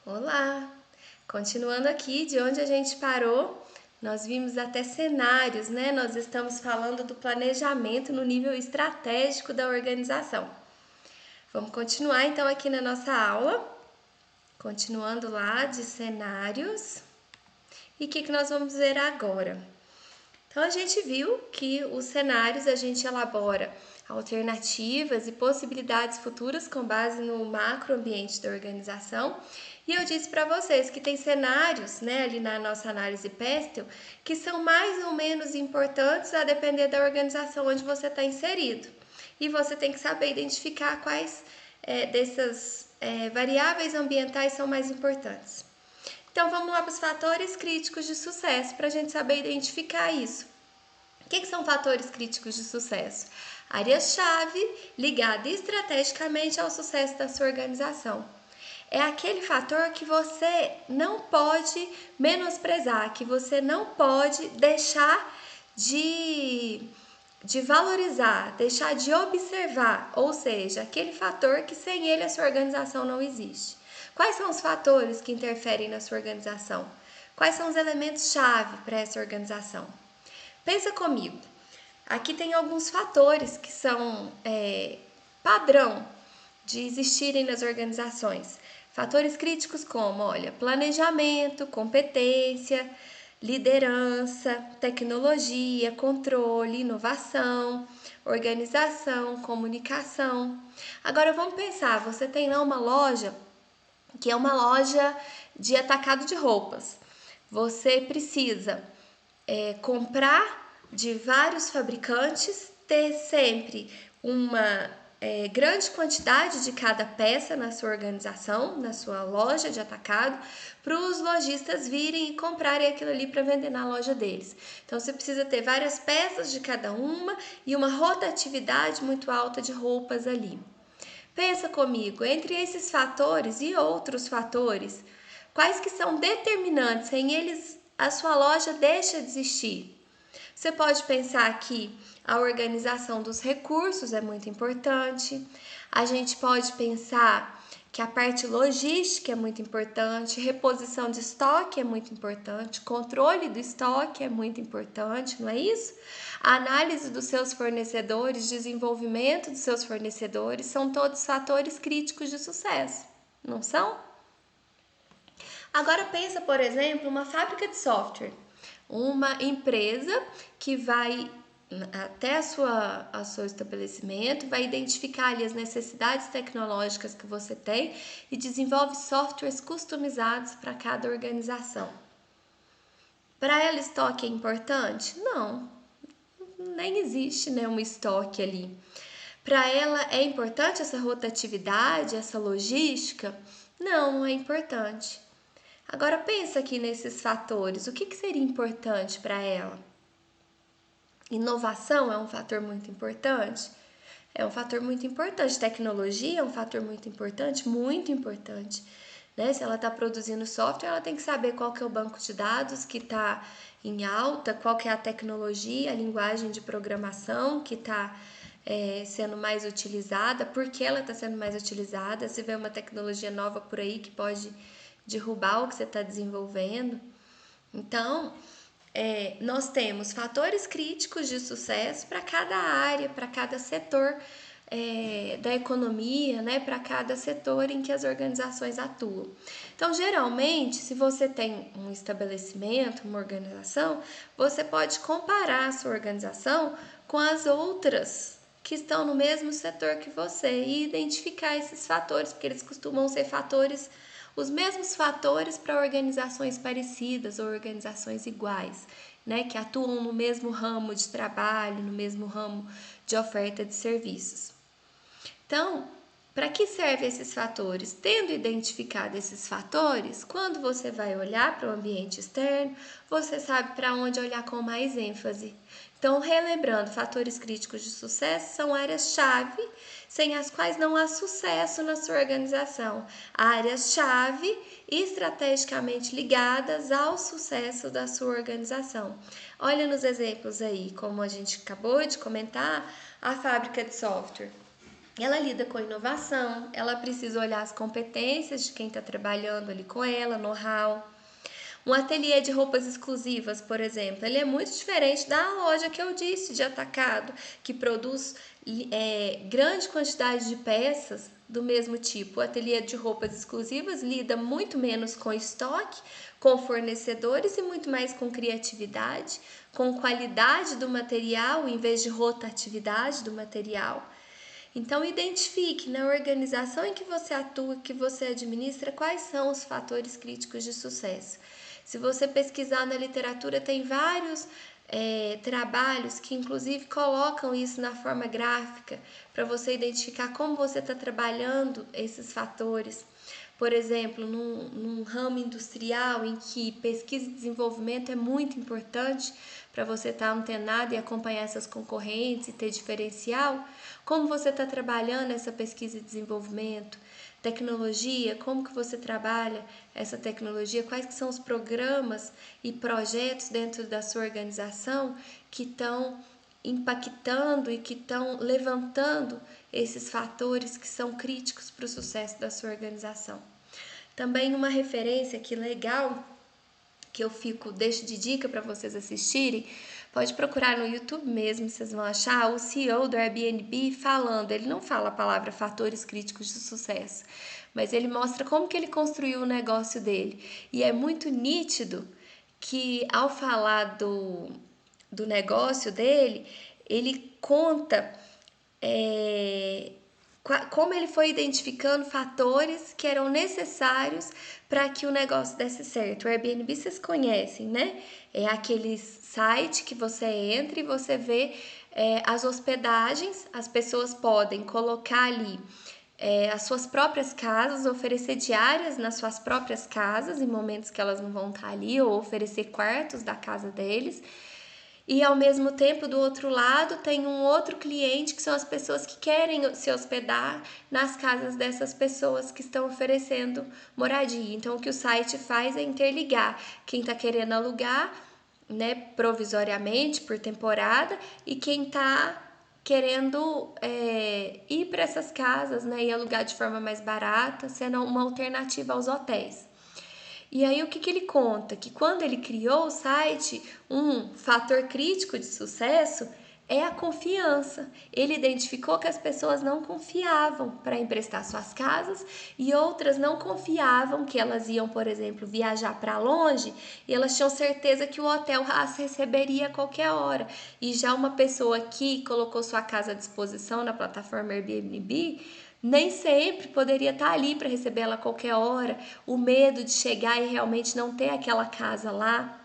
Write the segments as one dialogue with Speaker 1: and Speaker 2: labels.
Speaker 1: Olá! Continuando aqui de onde a gente parou, nós vimos até cenários, né? Nós estamos falando do planejamento no nível estratégico da organização. Vamos continuar então aqui na nossa aula, continuando lá de cenários. E o que nós vamos ver agora? Então a gente viu que os cenários a gente elabora alternativas e possibilidades futuras com base no macroambiente da organização. E eu disse para vocês que tem cenários, né, ali na nossa análise Pestel, que são mais ou menos importantes a depender da organização onde você está inserido. E você tem que saber identificar quais dessas variáveis ambientais são mais importantes. Então vamos lá para os fatores críticos de sucesso para a gente saber identificar isso. O que são fatores críticos de sucesso? Áreas-chave ligada estrategicamente ao sucesso da sua organização. É aquele fator que você não pode menosprezar, que você não pode deixar de valorizar, deixar de observar, ou seja, aquele fator que sem ele a sua organização não existe. Quais são os fatores que interferem na sua organização? Quais são os elementos-chave para essa organização? Pensa comigo, aqui tem alguns fatores que são padrão de existirem nas organizações. Fatores críticos como, olha, planejamento, competência, liderança, tecnologia, controle, inovação, organização, comunicação. Agora vamos pensar, você tem lá uma loja que é uma loja de atacado de roupas. Você precisa comprar de vários fabricantes, ter sempre uma grande quantidade de cada peça na sua organização, na sua loja de atacado, para os lojistas virem e comprarem aquilo ali para vender na loja deles. Então você precisa ter várias peças de cada uma e uma rotatividade muito alta de roupas ali. Pensa comigo, entre esses fatores e outros fatores, quais que são determinantes, sem eles a sua loja deixa de existir? Você pode pensar que a organização dos recursos é muito importante, a gente pode pensar que a parte logística é muito importante, reposição de estoque é muito importante, controle do estoque é muito importante, não é isso? A análise dos seus fornecedores, desenvolvimento dos seus fornecedores, são todos fatores críticos de sucesso, não são? Agora pensa, por exemplo, uma fábrica de software, uma empresa que vai até o seu estabelecimento, vai identificar ali as necessidades tecnológicas que você tem e desenvolve softwares customizados para cada organização. Para ela, estoque é importante? Não, nem existe, né, um estoque ali. Para ela é importante essa rotatividade, essa logística? Não é importante. Agora pensa aqui nesses fatores, o que seria importante para ela? Inovação é um fator muito importante? É um fator muito importante. Tecnologia é um fator muito importante, né? Se ela está produzindo software, ela tem que saber qual que é o banco de dados que está em alta, qual que é a tecnologia, a linguagem de programação que está sendo mais utilizada, por que ela está sendo mais utilizada, se vê uma tecnologia nova por aí que pode derrubar o que você está desenvolvendo. Então, nós temos fatores críticos de sucesso para cada área, para cada setor da economia, né, para cada setor em que as organizações atuam. Então, geralmente, se você tem um estabelecimento, uma organização, você pode comparar a sua organização com as outras que estão no mesmo setor que você e identificar esses fatores, porque eles costumam ser os mesmos fatores para organizações parecidas ou organizações iguais, né, que atuam no mesmo ramo de trabalho, no mesmo ramo de oferta de serviços. Então, para que servem esses fatores? Tendo identificado esses fatores, quando você vai olhar para o ambiente externo, você sabe para onde olhar com mais ênfase. Então, relembrando, fatores críticos de sucesso são áreas-chave sem as quais não há sucesso na sua organização. Áreas-chave estrategicamente ligadas ao sucesso da sua organização. Olha nos exemplos aí, como a gente acabou de comentar, a fábrica de software. ela lida com inovação, ela precisa olhar as competências de quem está trabalhando ali com ela, know-how. Um ateliê de roupas exclusivas, por exemplo, ele é muito diferente da loja que eu disse de atacado, que produz grande quantidade de peças do mesmo tipo. O ateliê de roupas exclusivas lida muito menos com estoque, com fornecedores e muito mais com criatividade, com qualidade do material em vez de rotatividade do material. Então, identifique na organização em que você atua, que você administra, quais são os fatores críticos de sucesso. Se você pesquisar na literatura, tem vários trabalhos que, inclusive, colocam isso na forma gráfica para você identificar como você está trabalhando esses fatores. Por exemplo, num ramo industrial em que pesquisa e desenvolvimento é muito importante para você estar antenado e acompanhar essas concorrentes e ter diferencial, como você está trabalhando essa pesquisa e desenvolvimento? Tecnologia, como que você trabalha essa tecnologia? Quais que são os programas e projetos dentro da sua organização que estão impactando e que estão levantando esses fatores que são críticos para o sucesso da sua organização? Também uma referência aqui legal que eu deixo de dica para vocês assistirem, pode procurar no YouTube mesmo, vocês vão achar o CEO do Airbnb falando. Ele não fala a palavra fatores críticos de sucesso, mas ele mostra como que ele construiu o negócio dele. E é muito nítido que ao falar do negócio dele, ele conta como ele foi identificando fatores que eram necessários para que o negócio desse certo. O Airbnb vocês conhecem, né? É aquele site que você entra e você vê as hospedagens, as pessoas podem colocar ali as suas próprias casas, oferecer diárias nas suas próprias casas em momentos que elas não vão estar ali, ou oferecer quartos da casa deles. E ao mesmo tempo, do outro lado, tem um outro cliente que são as pessoas que querem se hospedar nas casas dessas pessoas que estão oferecendo moradia. Então, o que o site faz é interligar quem está querendo alugar, né, provisoriamente, por temporada, e quem está querendo ir para essas casas, né, e alugar de forma mais barata, sendo uma alternativa aos hotéis. E aí o que ele conta? Que quando ele criou o site, um fator crítico de sucesso é a confiança. Ele identificou que as pessoas não confiavam para emprestar suas casas e outras não confiavam que elas iam, por exemplo, viajar para longe e elas tinham certeza que o hotel as receberia a qualquer hora. E já uma pessoa que colocou sua casa à disposição na plataforma Airbnb nem sempre poderia estar ali para receber ela a qualquer hora, o medo de chegar e realmente não ter aquela casa lá.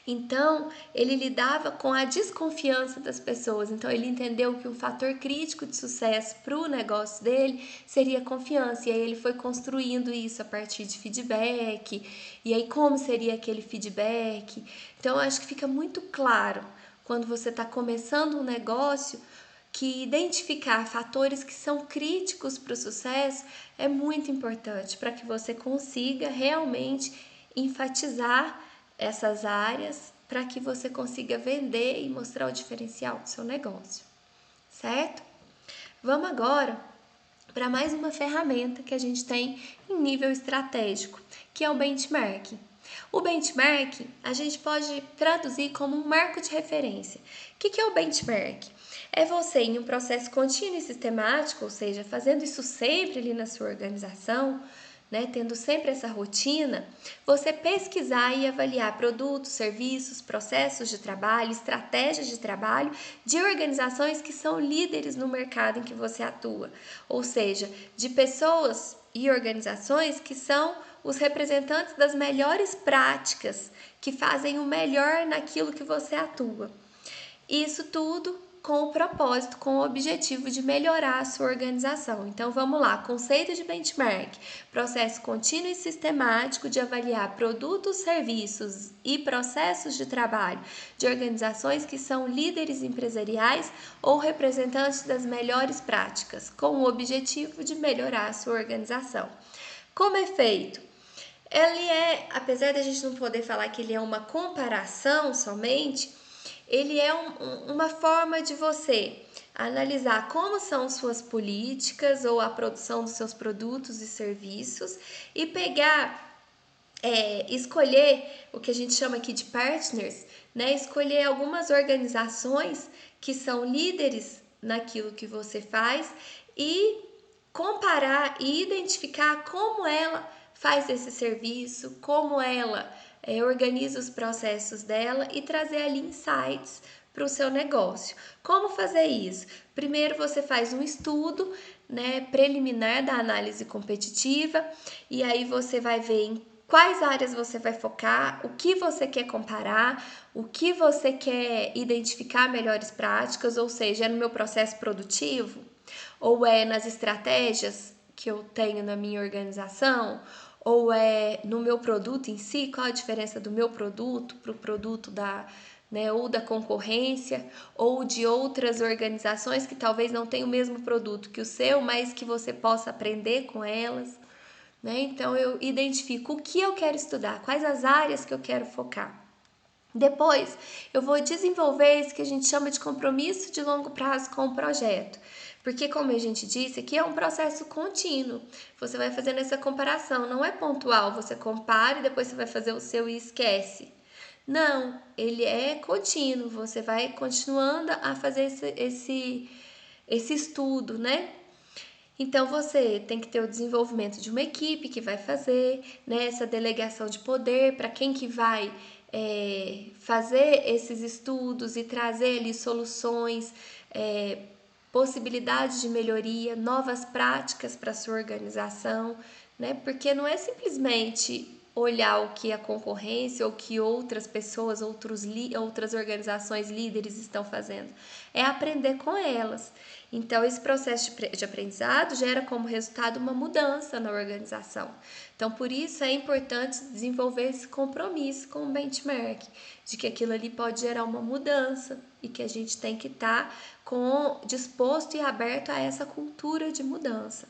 Speaker 1: Então, ele lidava com a desconfiança das pessoas. Então, ele entendeu que um fator crítico de sucesso para o negócio dele seria a confiança. E aí, ele foi construindo isso a partir de feedback. E aí, como seria aquele feedback? Então, eu acho que fica muito claro quando você está começando um negócio que identificar fatores que são críticos para o sucesso é muito importante para que você consiga realmente enfatizar essas áreas para que você consiga vender e mostrar o diferencial do seu negócio, certo? Vamos agora para mais uma ferramenta que a gente tem em nível estratégico, que é o benchmarking. O benchmarking a gente pode traduzir como um marco de referência. O que é o benchmarking? É você, em um processo contínuo e sistemático, ou seja, fazendo isso sempre ali na sua organização, né, tendo sempre essa rotina, você pesquisar e avaliar produtos, serviços, processos de trabalho, estratégias de trabalho de organizações que são líderes no mercado em que você atua, ou seja, de pessoas e organizações que são os representantes das melhores práticas, que fazem o melhor naquilo que você atua. Isso tudo com o propósito, com o objetivo de melhorar a sua organização. Então vamos lá, conceito de benchmark, processo contínuo e sistemático de avaliar produtos, serviços e processos de trabalho de organizações que são líderes empresariais ou representantes das melhores práticas, com o objetivo de melhorar a sua organização. Como é feito? Ele apesar de a gente não poder falar que ele é uma comparação somente, ele é uma forma de você analisar como são suas políticas ou a produção dos seus produtos e serviços e escolher o que a gente chama aqui de partners, né? Escolher algumas organizações que são líderes naquilo que você faz e comparar e identificar como ela faz esse serviço, como ela organiza os processos dela e trazer ali insights para o seu negócio. Como fazer isso? Primeiro você faz um estudo, né, preliminar da análise competitiva e aí você vai ver em quais áreas você vai focar, o que você quer comparar, o que você quer identificar melhores práticas, ou seja, é no meu processo produtivo, ou é nas estratégias que eu tenho na minha organização, ou é no meu produto em si, qual a diferença do meu produto para o produto ou da concorrência, ou de outras organizações que talvez não tenham o mesmo produto que o seu, mas que você possa aprender com elas. Né? Então eu identifico o que eu quero estudar, quais as áreas que eu quero focar. Depois, eu vou desenvolver isso que a gente chama de compromisso de longo prazo com o projeto. Porque, como a gente disse, aqui é um processo contínuo. Você vai fazendo essa comparação, não é pontual, você compara e depois você vai fazer o seu e esquece. Não, ele é contínuo, você vai continuando a fazer esse estudo, né? Então você tem que ter o desenvolvimento de uma equipe que vai fazer, né, essa delegação de poder para quem que vai fazer esses estudos e trazer ali soluções, possibilidades de melhoria, novas práticas para sua organização, né? Porque não é simplesmente olhar o que a concorrência ou que outras pessoas, outras organizações líderes estão fazendo. É aprender com elas. Então, esse processo de aprendizado gera como resultado uma mudança na organização. Então, por isso é importante desenvolver esse compromisso com o benchmark, de que aquilo ali pode gerar uma mudança e que a gente tem que estar disposto e aberto a essa cultura de mudança.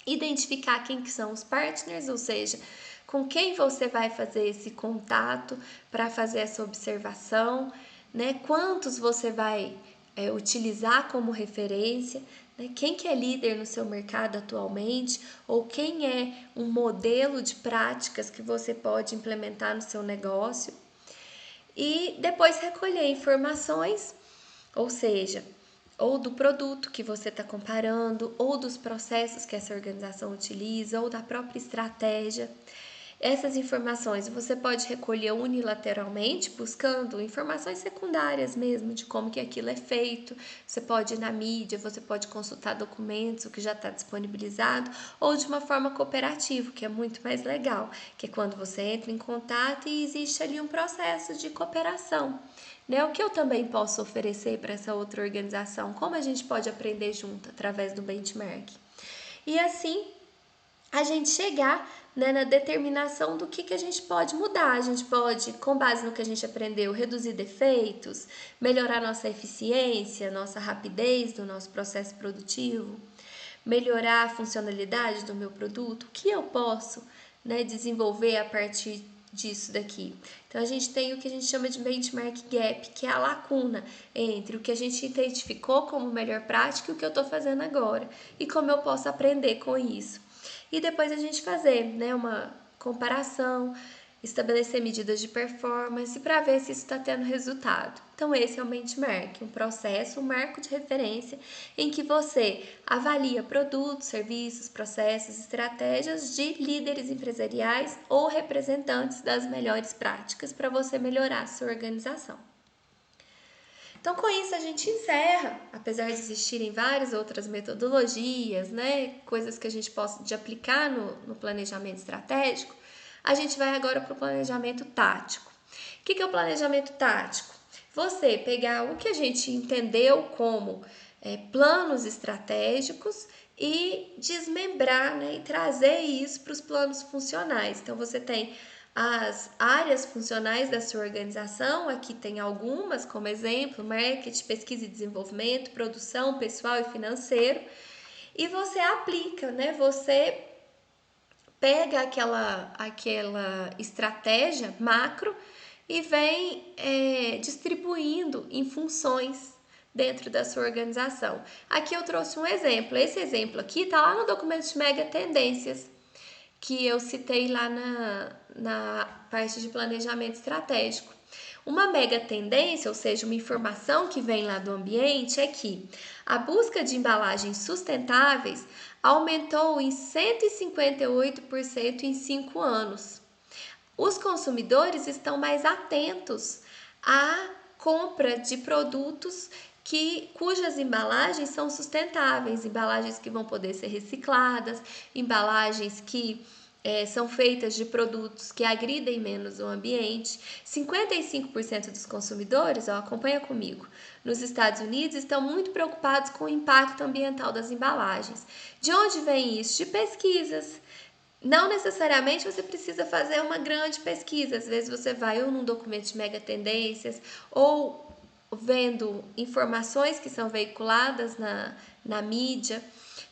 Speaker 1: Identificar quem que são os partners, ou seja, com quem você vai fazer esse contato para fazer essa observação, né? Quantos você vai utilizar como referência, né? Quem que é líder no seu mercado atualmente, ou quem é um modelo de práticas que você pode implementar no seu negócio. E depois recolher informações, ou seja, ou do produto que você está comparando, ou dos processos que essa organização utiliza, ou da própria estratégia. Essas informações você pode recolher unilateralmente, buscando informações secundárias mesmo, de como que aquilo é feito. Você pode ir na mídia, você pode consultar documentos, o que já está disponibilizado, ou de uma forma cooperativa, que é muito mais legal, que é quando você entra em contato e existe ali um processo de cooperação. Né? O que eu também posso oferecer para essa outra organização? Como a gente pode aprender junto através do benchmark? E assim a gente chegar, né, na determinação do que a gente pode mudar. A gente pode, com base no que a gente aprendeu, reduzir defeitos, melhorar nossa eficiência, nossa rapidez do nosso processo produtivo, melhorar a funcionalidade do meu produto. O que eu posso, né, desenvolver a partir disso daqui? Então a gente tem o que a gente chama de benchmark gap, que é a lacuna entre o que a gente identificou como melhor prática e o que eu estou fazendo agora, e como eu posso aprender com isso. E depois a gente fazer, né, uma comparação, estabelecer medidas de performance para ver se isso está tendo resultado. Então esse é o benchmark, um processo, um marco de referência em que você avalia produtos, serviços, processos, estratégias de líderes empresariais ou representantes das melhores práticas para você melhorar a sua organização. Então, com isso, a gente encerra, apesar de existirem várias outras metodologias, né, coisas que a gente pode aplicar no planejamento estratégico, a gente vai agora para o planejamento tático. O que é o planejamento tático? Você pegar o que a gente entendeu como planos estratégicos e desmembrar, né, e trazer isso para os planos funcionais. Então, você tem as áreas funcionais da sua organização, aqui tem algumas, como exemplo, marketing, pesquisa e desenvolvimento, produção, pessoal e financeiro, e você aplica, né? Você pega aquela estratégia macro e vem distribuindo em funções, dentro da sua organização. Aqui eu trouxe um exemplo. Esse exemplo aqui está lá no documento de mega tendências, que eu citei lá na parte de planejamento estratégico. Uma mega tendência, ou seja, uma informação que vem lá do ambiente, é que a busca de embalagens sustentáveis aumentou em 158% em 5 anos. Os consumidores estão mais atentos à compra de produtos cujas embalagens são sustentáveis, embalagens que vão poder ser recicladas, embalagens que são feitas de produtos que agridem menos o ambiente. 55% dos consumidores, acompanha comigo, nos Estados Unidos estão muito preocupados com o impacto ambiental das embalagens. De onde vem isso? De pesquisas. Não necessariamente você precisa fazer uma grande pesquisa, às vezes você vai ou num documento de mega tendências ou vendo informações que são veiculadas na mídia.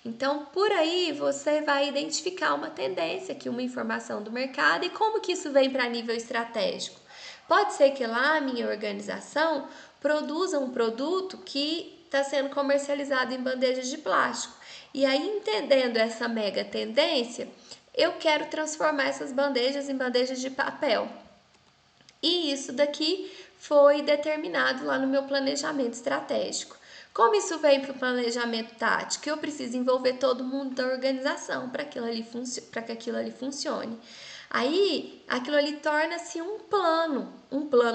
Speaker 1: Então, por aí você vai identificar uma tendência, aqui uma informação do mercado e como que isso vem para nível estratégico. Pode ser que lá a minha organização produza um produto que está sendo comercializado em bandejas de plástico. E aí, entendendo essa mega tendência, eu quero transformar essas bandejas em bandejas de papel. E isso daqui foi determinado lá no meu planejamento estratégico. Como isso vem para o planejamento tático? Eu preciso envolver todo mundo da organização para que aquilo ali funcione. Aí, aquilo ali torna-se um plano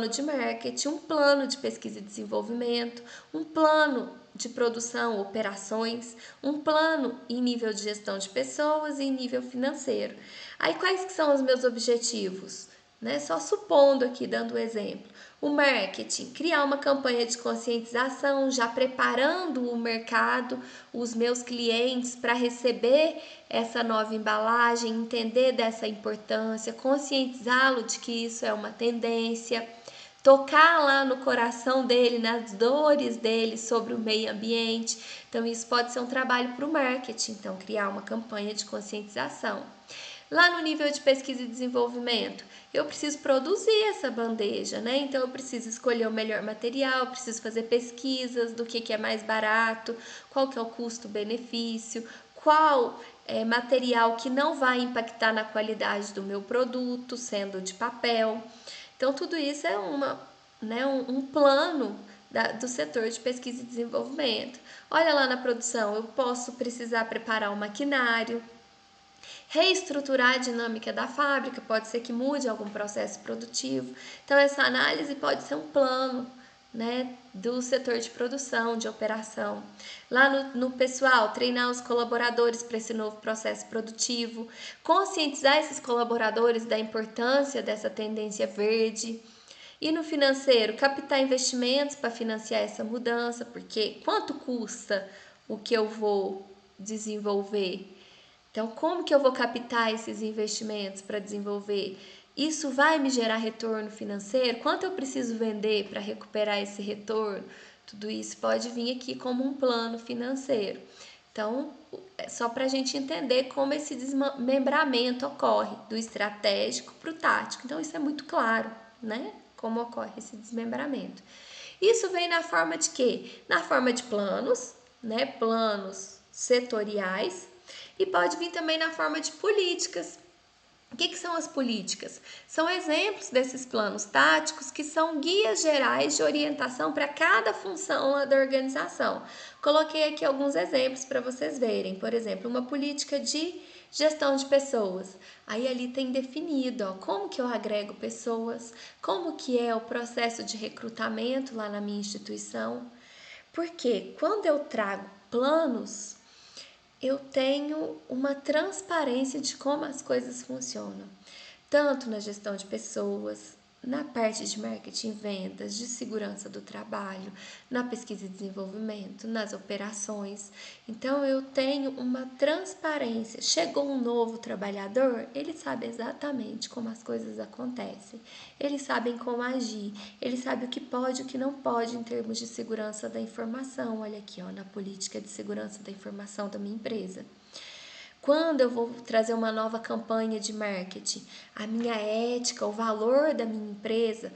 Speaker 1: de marketing, um plano de pesquisa e desenvolvimento, um plano de produção, operações, um plano em nível de gestão de pessoas e em nível financeiro. Aí, quais que são os meus objetivos? Só supondo aqui, dando um exemplo. O marketing, criar uma campanha de conscientização, já preparando o mercado, os meus clientes para receber essa nova embalagem, entender dessa importância, conscientizá-lo de que isso é uma tendência, tocar lá no coração dele, nas dores dele sobre o meio ambiente. Então, isso pode ser um trabalho para o marketing, então criar uma campanha de conscientização. Lá no nível de pesquisa e desenvolvimento, eu preciso produzir essa bandeja, Então, eu preciso escolher o melhor material, preciso fazer pesquisas do que é mais barato, qual que é o custo-benefício, qual material que não vai impactar na qualidade do meu produto, sendo de papel. Então, tudo isso é um plano do setor de pesquisa e desenvolvimento. Olha lá na produção, eu posso precisar preparar o maquinário, reestruturar a dinâmica da fábrica, pode ser que mude algum processo produtivo. Então, essa análise pode ser um plano, do setor de produção, de operação. Lá no pessoal, treinar os colaboradores para esse novo processo produtivo, conscientizar esses colaboradores da importância dessa tendência verde. E no financeiro, captar investimentos para financiar essa mudança, porque quanto custa o que eu vou desenvolver? Então, como que eu vou captar esses investimentos para desenvolver? Isso vai me gerar retorno financeiro? Quanto eu preciso vender para recuperar esse retorno? Tudo isso pode vir aqui como um plano financeiro. Então, é só para a gente entender como esse desmembramento ocorre do estratégico para o tático. Então, isso é muito claro, Como ocorre esse desmembramento. Isso vem na forma de quê? Na forma de planos, Planos setoriais, e pode vir também na forma de políticas. O que são as políticas? São exemplos desses planos táticos que são guias gerais de orientação para cada função lá da organização. Coloquei aqui alguns exemplos para vocês verem. Por exemplo, uma política de gestão de pessoas. Aí ali tem definido como que eu agrego pessoas, como que é o processo de recrutamento lá na minha instituição. Porque quando eu trago planos, eu tenho uma transparência de como as coisas funcionam, tanto na gestão de pessoas, na parte de marketing, vendas, de segurança do trabalho, na pesquisa e desenvolvimento, nas operações. Então, eu tenho uma transparência. Chegou um novo trabalhador, ele sabe exatamente como as coisas acontecem. Eles sabem como agir, ele sabe o que pode e o que não pode em termos de segurança da informação. Olha aqui, na política de segurança da informação da minha empresa. Quando eu vou trazer uma nova campanha de marketing, a minha ética, o valor da minha empresa,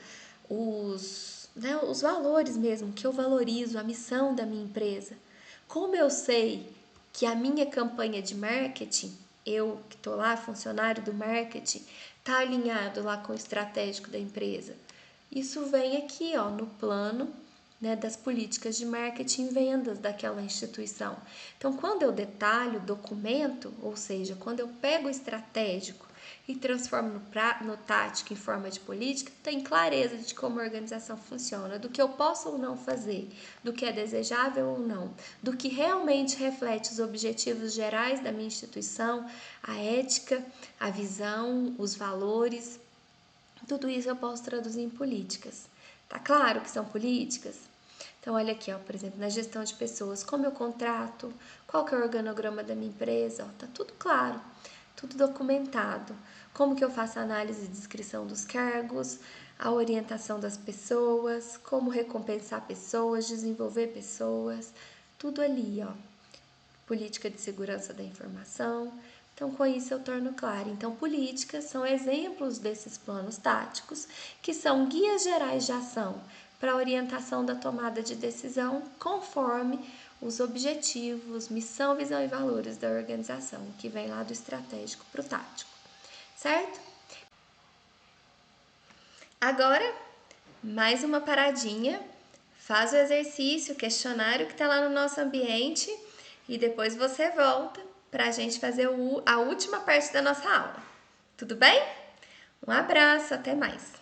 Speaker 1: os né, os valores mesmo, que eu valorizo, a missão da minha empresa. Como eu sei que a minha campanha de marketing, eu que estou lá, funcionário do marketing, está alinhado lá com o estratégico da empresa? Isso vem aqui, ó, no plano, né, das políticas de marketing e vendas daquela instituição. Então, quando eu detalho, documento, ou seja, quando eu pego o estratégico e transformo no tático em forma de política, tem clareza de como a organização funciona, do que eu posso ou não fazer, do que é desejável ou não, do que realmente reflete os objetivos gerais da minha instituição, a ética, a visão, os valores. Tudo isso eu posso traduzir em políticas. Tá claro que são políticas? Então, olha aqui, ó, por exemplo, na gestão de pessoas, como eu contrato, qual que é o organograma da minha empresa, ó, tá tudo claro, tudo documentado. Como que eu faço a análise e descrição dos cargos, a orientação das pessoas, como recompensar pessoas, desenvolver pessoas, tudo ali, ó. Política de segurança da informação. Então, com isso eu torno claro. Então, políticas são exemplos desses planos táticos, que são guias gerais de ação para a orientação da tomada de decisão conforme os objetivos, missão, visão e valores da organização, que vem lá do estratégico para o tático, certo? Agora, mais uma paradinha, faz o exercício, o questionário que está lá no nosso ambiente e depois você volta para a gente fazer a última parte da nossa aula. Tudo bem? Um abraço, até mais!